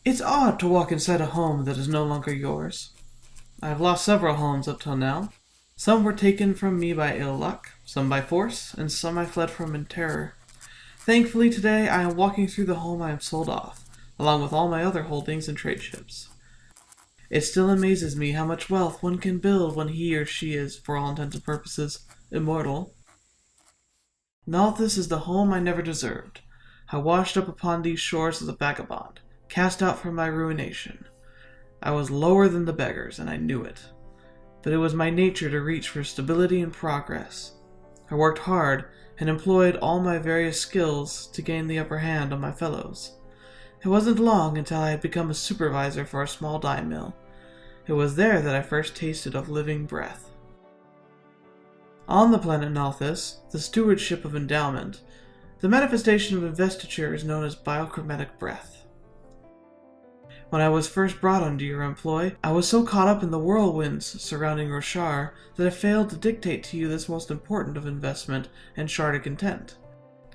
It's odd to walk inside a home that is no longer yours. I have lost several homes up till now. Some were taken from me by ill luck, some by force, and some I fled from in terror. Thankfully today I am walking through the home I have sold off, along with all my other holdings and trade ships. It still amazes me how much wealth one can build when he or she is, for all intents and purposes, immortal. Nalthis is the home I never deserved. I washed up upon these shores as a vagabond, cast out from my ruination. I was lower than the beggars, and I knew it. But it was my nature to reach for stability and progress. I worked hard and employed all my various skills to gain the upper hand on my fellows. It wasn't long until I had become a supervisor for a small dye mill. It was there that I first tasted of living breath. On the planet Nalthis, the stewardship of endowment, the manifestation of investiture is known as Bio-Chromatic Breath. When I was first brought under your employ, I was so caught up in the whirlwinds surrounding Roshar that I failed to dictate to you this most important of investment and shardic intent.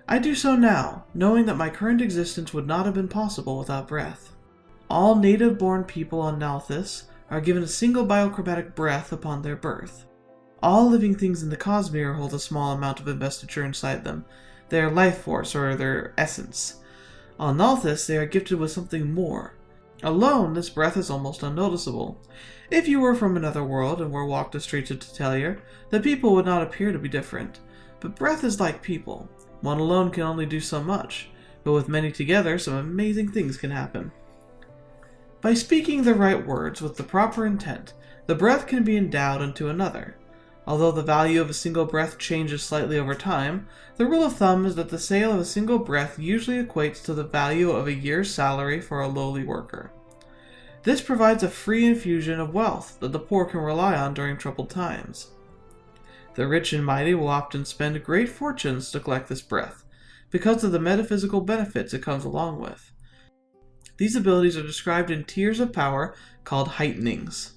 I do so now, knowing that my current existence would not have been possible without breath. All native-born people on Nalthis are given a single biochromatic breath upon their birth. All living things in the Cosmere hold a small amount of investiture inside them, their life force or their essence. On Nalthis, they are gifted with something more. Alone, this breath is almost unnoticeable. If you were from another world and were walked the streets of Tetelia, the people would not appear to be different. But breath is like people. One alone can only do so much, but with many together, some amazing things can happen. By speaking the right words with the proper intent, the breath can be endowed into another. Although the value of a single breath changes slightly over time, the rule of thumb is that the sale of a single breath usually equates to the value of a year's salary for a lowly worker. This provides a free infusion of wealth that the poor can rely on during troubled times. The rich and mighty will often spend great fortunes to collect this breath, because of the metaphysical benefits it comes along with. These abilities are described in tiers of power called Heightenings.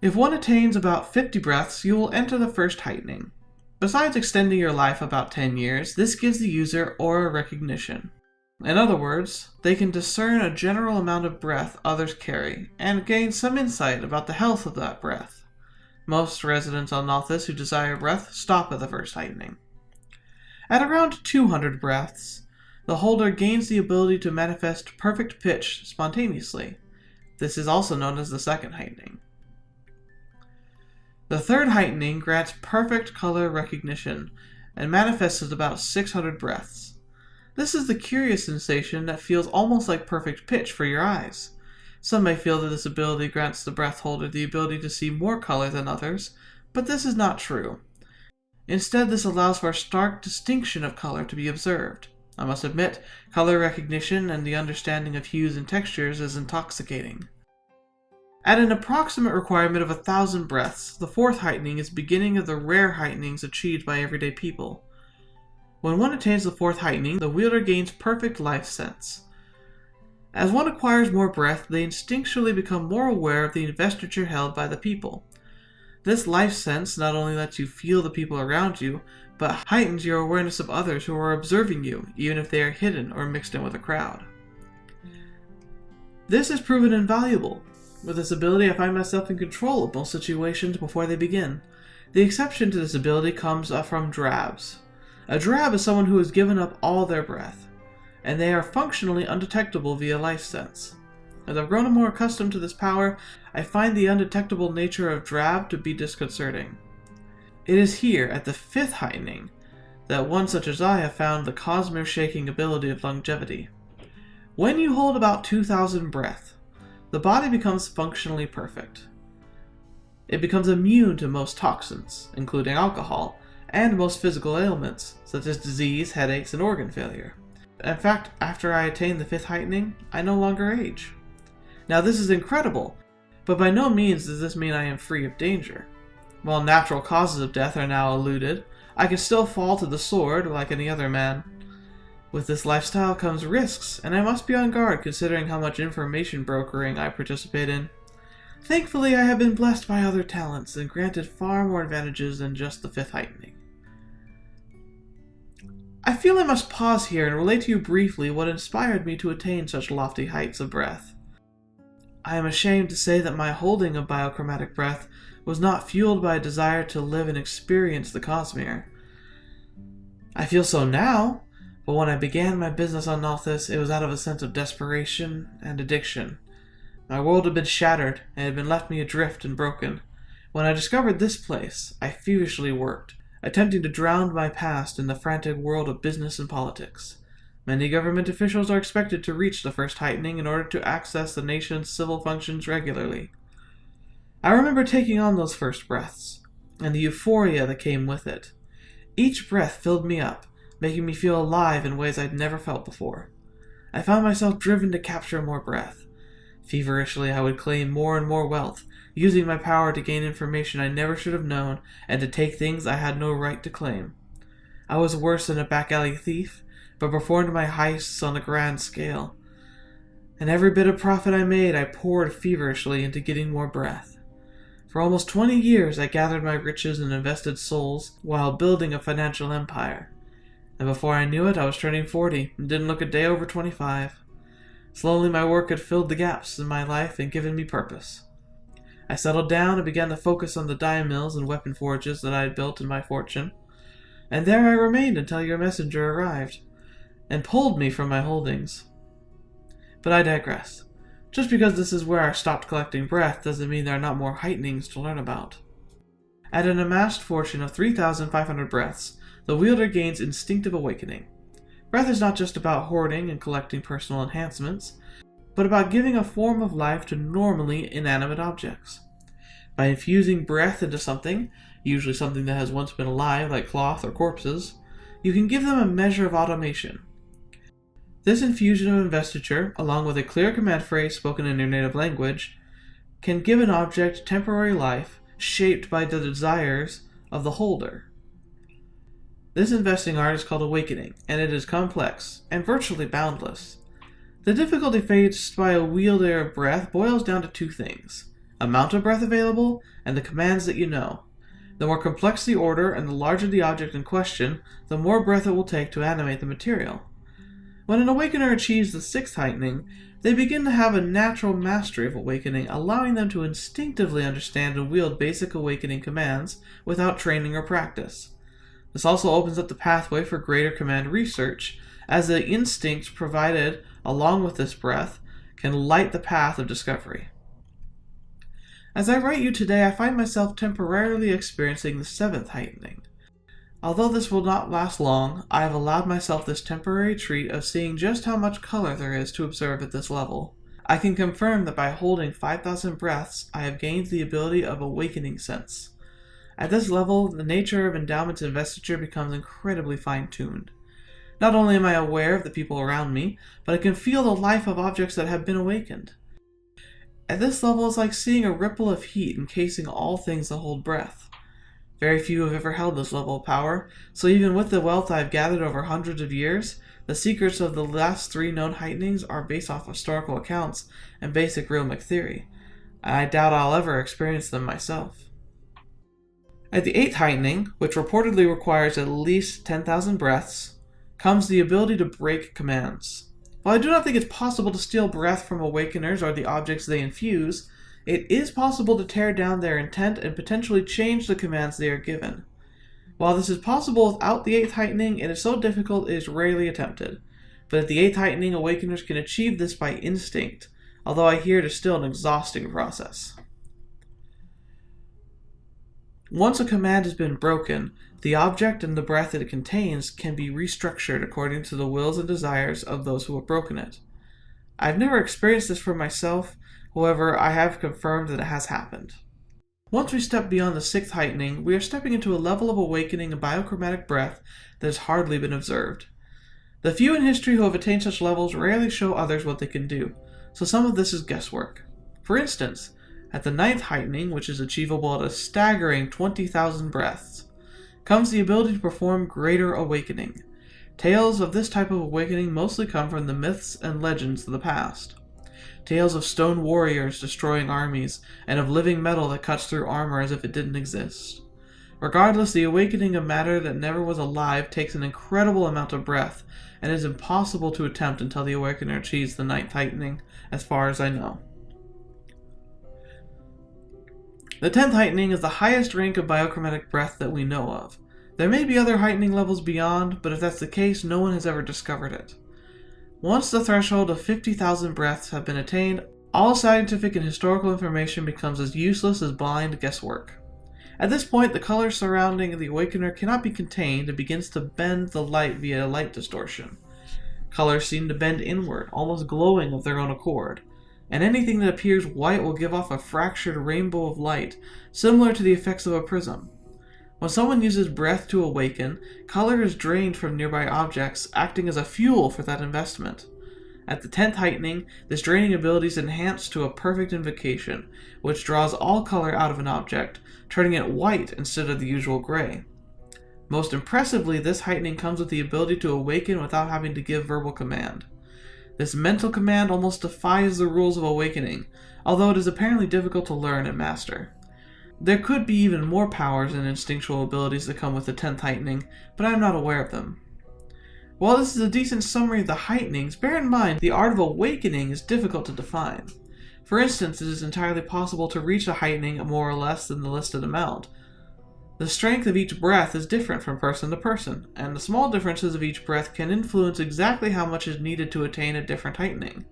If one attains about 50 breaths, you will enter the first Heightening. Besides extending your life about 10 years, this gives the user aura recognition. In other words, they can discern a general amount of breath others carry, and gain some insight about the health of that breath. Most residents on Nalthis who desire breath stop at the first Heightening. At around 200 breaths, the holder gains the ability to manifest perfect pitch spontaneously. This is also known as the second Heightening. The third Heightening grants perfect color recognition and manifests at about 600 breaths. This is the curious sensation that feels almost like perfect pitch for your eyes. Some may feel that this ability grants the breath holder the ability to see more color than others, but this is not true. Instead, this allows for a stark distinction of color to be observed. I must admit, color recognition and the understanding of hues and textures is intoxicating. At an approximate requirement of 1,000 breaths, the fourth Heightening is the beginning of the rare Heightenings achieved by everyday people. When one attains the fourth Heightening, the wielder gains perfect life sense. As one acquires more breath, they instinctually become more aware of the investiture held by the people. This life sense not only lets you feel the people around you, but heightens your awareness of others who are observing you, even if they are hidden or mixed in with a crowd. This has proven invaluable. With this ability, I find myself in control of most situations before they begin. The exception to this ability comes from drabs. A drab is someone who has given up all their breath, and they are functionally undetectable via life sense. As I've grown more accustomed to this power, I find the undetectable nature of drab to be disconcerting. It is here, at the fifth Heightening, that one such as I have found the Cosmere shaking ability of longevity. When you hold about 2,000 breath, the body becomes functionally perfect. It becomes immune to most toxins, including alcohol, and most physical ailments, such as disease, headaches, and organ failure. In fact, after I attain the fifth Heightening, I no longer age. Now this is incredible, but by no means does this mean I am free of danger. While natural causes of death are now eluded, I can still fall to the sword like any other man. With this lifestyle comes risks, and I must be on guard considering how much information brokering I participate in. Thankfully, I have been blessed by other talents and granted far more advantages than just the fifth Heightening. I feel I must pause here and relate to you briefly what inspired me to attain such lofty heights of breath. I am ashamed to say that my holding of Bio-Chromatic Breath was not fueled by a desire to live and experience the Cosmere. I feel so now, but when I began my business on Nalthis, it was out of a sense of desperation and addiction. My world had been shattered, and had been left me adrift and broken. When I discovered this place, I feverishly worked, attempting to drown my past in the frantic world of business and politics. Many government officials are expected to reach the first Heightening in order to access the nation's civil functions regularly. I remember taking on those first breaths, and the euphoria that came with it. Each breath filled me up, making me feel alive in ways I'd never felt before. I found myself driven to capture more breath. Feverishly, I would claim more and more wealth, using my power to gain information I never should have known and to take things I had no right to claim. I was worse than a back-alley thief, but performed my heists on a grand scale. And every bit of profit I made, I poured feverishly into getting more breath. For almost 20 years, I gathered my riches and invested souls while building a financial empire. And before I knew it, I was turning 40 and didn't look a day over 25. Slowly, my work had filled the gaps in my life and given me purpose. I settled down and began to focus on the dye mills and weapon forges that I had built in my fortune. And there I remained until your messenger arrived, and pulled me from my holdings. But I digress. Just because this is where I stopped collecting breath doesn't mean there are not more heightenings to learn about. At an amassed fortune of 3,500 breaths, the wielder gains instinctive awakening. Breath is not just about hoarding and collecting personal enhancements, but about giving a form of life to normally inanimate objects. By infusing breath into something, usually something that has once been alive like cloth or corpses, you can give them a measure of automation. This infusion of investiture, along with a clear command phrase spoken in your native language, can give an object temporary life shaped by the desires of the holder. This investing art is called Awakening, and it is complex and virtually boundless. The difficulty faced by a wielder of breath boils down to two things: amount of breath available and the commands that you know. The more complex the order and the larger the object in question, the more breath it will take to animate the material. When an Awakener achieves the 6th Heightening, they begin to have a natural mastery of Awakening, allowing them to instinctively understand and wield basic Awakening commands without training or practice. This also opens up the pathway for greater command research, as the instinct provided along with this breath can light the path of discovery. As I write you today, I find myself temporarily experiencing the 7th Heightening. Although this will not last long, I have allowed myself this temporary treat of seeing just how much color there is to observe at this level. I can confirm that by holding 5,000 breaths, I have gained the ability of Awakening Sense. At this level, the nature of Endowment's investiture becomes incredibly fine-tuned. Not only am I aware of the people around me, but I can feel the life of objects that have been awakened. At this level, it's like seeing a ripple of heat encasing all things that hold breath. Very few have ever held this level of power, so even with the wealth I've gathered over hundreds of years, the secrets of the last 3 known heightenings are based off historical accounts and basic realmic theory. I doubt I'll ever experience them myself. At the 8th Heightening, which reportedly requires at least 10,000 breaths, comes the ability to break commands. While I do not think it's possible to steal breath from Awakeners or the objects they infuse, it is possible to tear down their intent and potentially change the commands they are given. While this is possible without the 8th Heightening, it is so difficult it is rarely attempted. But at the 8th Heightening, Awakeners can achieve this by instinct, although I hear it is still an exhausting process. Once a command has been broken, the object and the breath that it contains can be restructured according to the wills and desires of those who have broken it. I've never experienced this for myself, however, I have confirmed that it has happened. Once we step beyond the 6th Heightening, we are stepping into a level of awakening and Bio-Chromatic Breath that has hardly been observed. The few in history who have attained such levels rarely show others what they can do, so some of this is guesswork. For instance, at the 9th Heightening, which is achievable at a staggering 20,000 breaths, comes the ability to perform greater awakening. Tales of this type of awakening mostly come from the myths and legends of the past. Tales of stone warriors destroying armies, and of living metal that cuts through armor as if it didn't exist. Regardless, the awakening of matter that never was alive takes an incredible amount of breath, and is impossible to attempt until the Awakener achieves the 9th Heightening, as far as I know. The 10th Heightening is the highest rank of Bio-Chromatic Breath that we know of. There may be other heightening levels beyond, but if that's the case, no one has ever discovered it. Once the threshold of 50,000 breaths have been attained, all scientific and historical information becomes as useless as blind guesswork. At this point, the color surrounding the Awakener cannot be contained and begins to bend the light via light distortion. Colors seem to bend inward, almost glowing of their own accord, and anything that appears white will give off a fractured rainbow of light, similar to the effects of a prism. When someone uses breath to awaken, color is drained from nearby objects, acting as a fuel for that investment. At the 10th Heightening, this draining ability is enhanced to a perfect invocation, which draws all color out of an object, turning it white instead of the usual gray. Most impressively, this heightening comes with the ability to awaken without having to give verbal command. This mental command almost defies the rules of awakening, although it is apparently difficult to learn and master. There could be even more powers and instinctual abilities that come with the 10th Heightening, but I am not aware of them. While this is a decent summary of the Heightenings, bear in mind the art of awakening is difficult to define. For instance, it is entirely possible to reach a heightening more or less than the listed amount. The strength of each breath is different from person to person, and the small differences of each breath can influence exactly how much is needed to attain a different heightening.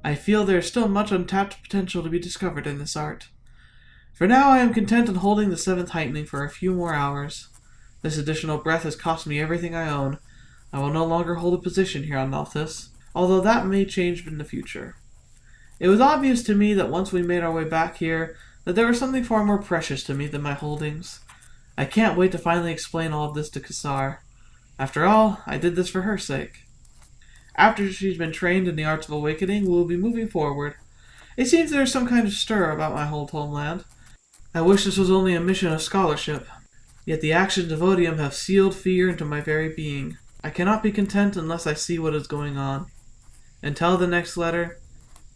I feel there is still much untapped potential to be discovered in this art. For now, I am content in holding the 7th Heightening for a few more hours. This additional breath has cost me everything I own. I will no longer hold a position here on Nalthis, although that may change in the future. It was obvious to me that once we made our way back here, that there was something far more precious to me than my holdings. I can't wait to finally explain all of this to Cosmere. After all, I did this for her sake. After she's been trained in the arts of awakening, we will be moving forward. It seems there is some kind of stir about my whole homeland. I wish this was only a mission of scholarship. Yet the actions of Odium have sealed fear into my very being. I cannot be content unless I see what is going on. Until the next letter,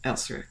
Elsric.